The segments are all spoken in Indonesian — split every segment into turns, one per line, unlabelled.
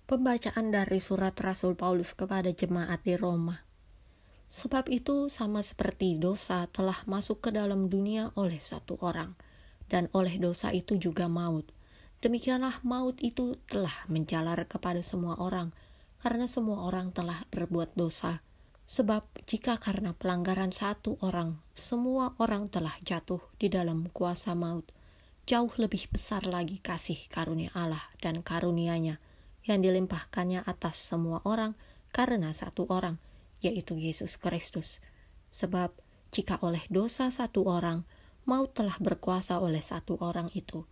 Pembacaan dari surat Rasul Paulus kepada jemaat di Roma. Sebab itu sama seperti dosa telah masuk ke dalam dunia oleh satu orang, dan oleh dosa itu juga maut. Demikianlah maut itu telah menjalar kepada semua orang, karena semua orang telah berbuat dosa. Sebab jika karena pelanggaran satu orang, semua orang telah jatuh di dalam kuasa maut, jauh lebih besar lagi kasih karunia Allah dan karunia-Nya yang dilimpahkannya atas semua orang karena satu orang, yaitu Yesus Kristus. Sebab jika oleh dosa satu orang, maut telah berkuasa oleh satu orang itu,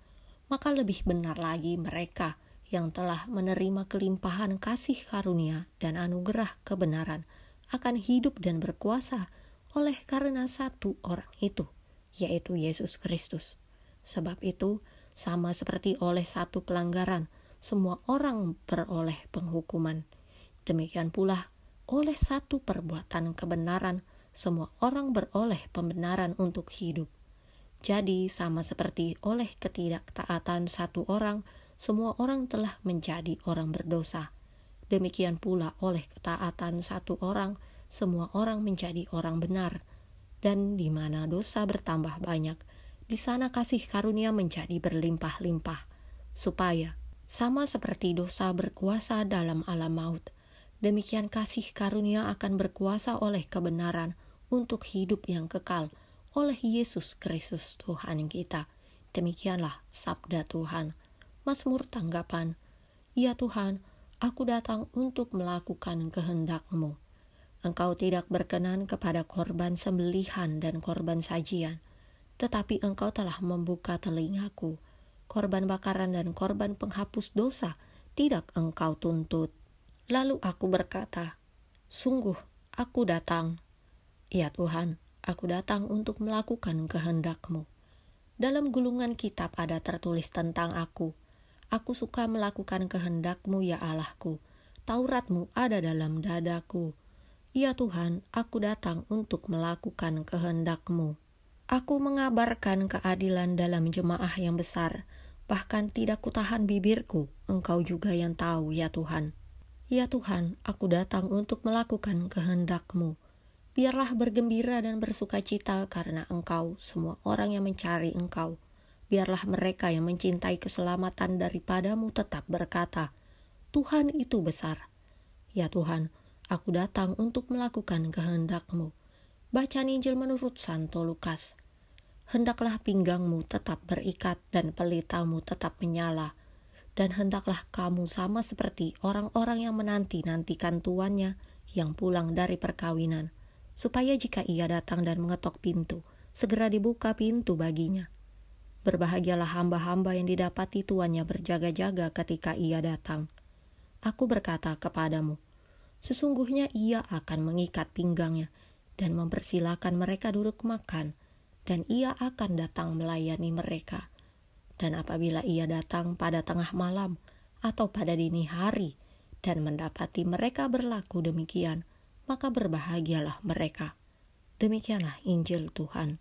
maka lebih benar lagi mereka yang telah menerima kelimpahan kasih karunia dan anugerah kebenaran akan hidup dan berkuasa oleh karena satu orang itu, yaitu Yesus Kristus. Sebab itu, sama seperti oleh satu pelanggaran, semua orang beroleh penghukuman. Demikian pula, oleh satu perbuatan kebenaran, semua orang beroleh pembenaran untuk hidup. Jadi, sama seperti oleh ketidaktaatan satu orang, semua orang telah menjadi orang berdosa. Demikian pula oleh ketaatan satu orang, semua orang menjadi orang benar. Dan di mana dosa bertambah banyak, di sana kasih karunia menjadi berlimpah-limpah, supaya sama seperti dosa berkuasa dalam alam maut, demikian kasih karunia akan berkuasa oleh kebenaran untuk hidup yang kekal oleh Yesus Kristus Tuhan kita. Demikianlah sabda Tuhan. Mazmur tanggapan, "Ya Tuhan, aku datang untuk melakukan kehendak-Mu. Engkau tidak berkenan kepada korban sembelihan dan korban sajian, tetapi Engkau telah membuka telingaku. Korban bakaran dan korban penghapus dosa tidak Engkau tuntut." Lalu aku berkata, "Sungguh, aku datang. Ya Tuhan, aku datang untuk melakukan kehendak-Mu." Dalam gulungan kitab ada tertulis tentang aku. Aku suka melakukan kehendak-Mu ya Allahku. Taurat-Mu ada dalam dadaku. Ya Tuhan, aku datang untuk melakukan kehendak-Mu. Aku mengabarkan keadilan dalam jemaah yang besar. Bahkan tidak kutahan bibirku, Engkau juga yang tahu ya Tuhan. Ya Tuhan, aku datang untuk melakukan kehendak-Mu. Biarlah bergembira dan bersukacita karena Engkau, semua orang yang mencari Engkau. Biarlah mereka yang mencintai keselamatan daripada-Mu tetap berkata, "Tuhan itu besar." Ya Tuhan, aku datang untuk melakukan kehendak-Mu. Bacaan Injil menurut Santo Lukas. Hendaklah pinggangmu tetap berikat dan pelitamu tetap menyala. Dan hendaklah kamu sama seperti orang-orang yang menanti-nantikan tuannya yang pulang dari perkawinan, supaya jika ia datang dan mengetok pintu, segera dibuka pintu baginya. Berbahagialah hamba-hamba yang didapati tuannya berjaga-jaga ketika ia datang. Aku berkata kepadamu, sesungguhnya ia akan mengikat pinggangnya dan mempersilakan mereka duduk makan, dan ia akan datang melayani mereka. Dan apabila ia datang pada tengah malam atau pada dini hari dan mendapati mereka berlaku demikian, maka berbahagialah mereka. Demikianlah Injil Tuhan.